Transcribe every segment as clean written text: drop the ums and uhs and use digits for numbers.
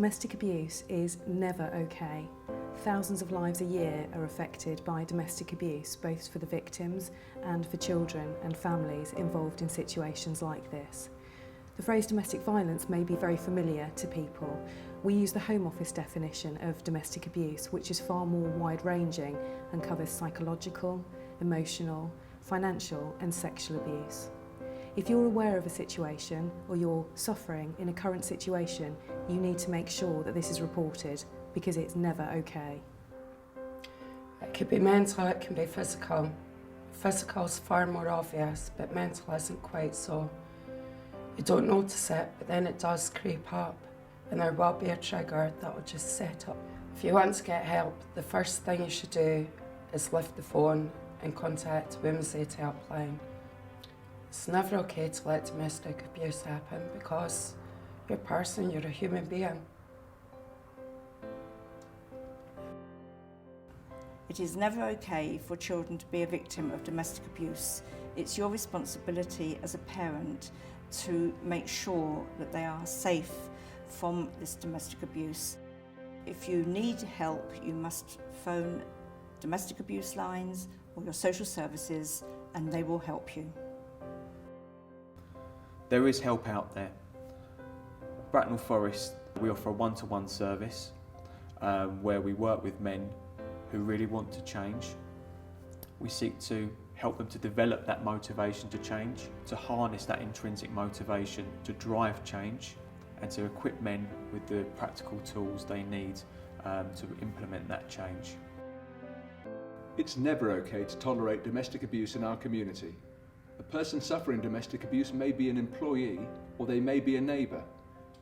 Domestic abuse is never okay. Thousands of lives a year are affected by domestic abuse, both for the victims and for children and families involved in situations like this. The phrase domestic violence may be very familiar to people. We use the Home Office definition of domestic abuse, which is far more wide-ranging and covers psychological, emotional, financial and sexual abuse. If you're aware of a situation or you're suffering in a current situation, you need to make sure that this is reported because it's never okay. It could be mental, it can be physical. Physical is far more obvious, but mental isn't quite so. You don't notice it, but then it does creep up, and there will be a trigger that will just set up. If you want to get help, the first thing you should do is lift the phone and contact Women's Aid Helpline. It's never okay to let domestic abuse happen because you're a person, you're a human being. It is never okay for children to be a victim of domestic abuse. It's your responsibility as a parent to make sure that they are safe from this domestic abuse. If you need help, you must phone domestic abuse lines or your social services and they will help you. There is help out there. Bracknell Forest, we offer a one-to-one service where we work with men who really want to change. We seek to help them to develop that motivation to change, to harness that intrinsic motivation to drive change, and to equip men with the practical tools they need to implement that change. It's never okay to tolerate domestic abuse in our community. A person suffering domestic abuse may be an employee or they may be a neighbour.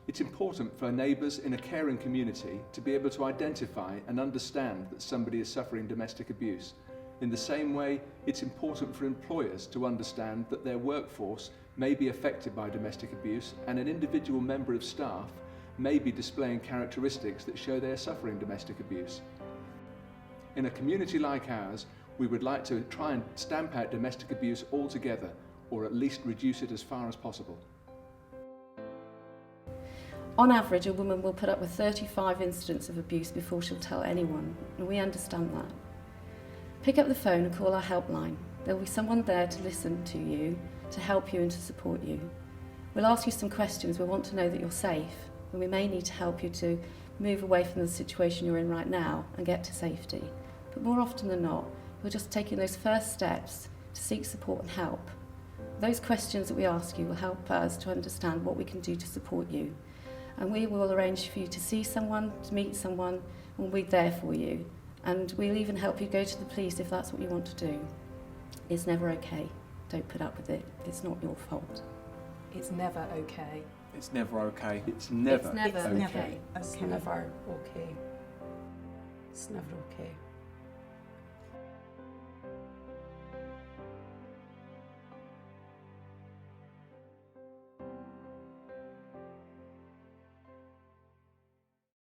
It's important for neighbours in a caring community to be able to identify and understand that somebody is suffering domestic abuse. In the same way, it's important for employers to understand that their workforce may be affected by domestic abuse and an individual member of staff may be displaying characteristics that show they are suffering domestic abuse. In a community like ours, we would like to try and stamp out domestic abuse altogether, or at least reduce it as far as possible. On average, a woman will put up with 35 incidents of abuse before she'll tell anyone, and we understand that. Pick up the phone and call our helpline. There will be someone there to listen to you, to help you and to support you. We'll ask you some questions. We want to know that you're safe, and we may need to help you to move away from the situation you're in right now and get to safety. But more often than not, we're just taking those first steps to seek support and help. Those questions that we ask you will help us to understand what we can do to support you. And we will arrange for you to see someone, to meet someone, and we'll be there for you. And we'll even help you go to the police if that's what you want to do. It's never okay. Don't put up with it. It's not your fault. It's never okay. It's never okay. It's never It's never okay. okay. It's never okay. It's never okay.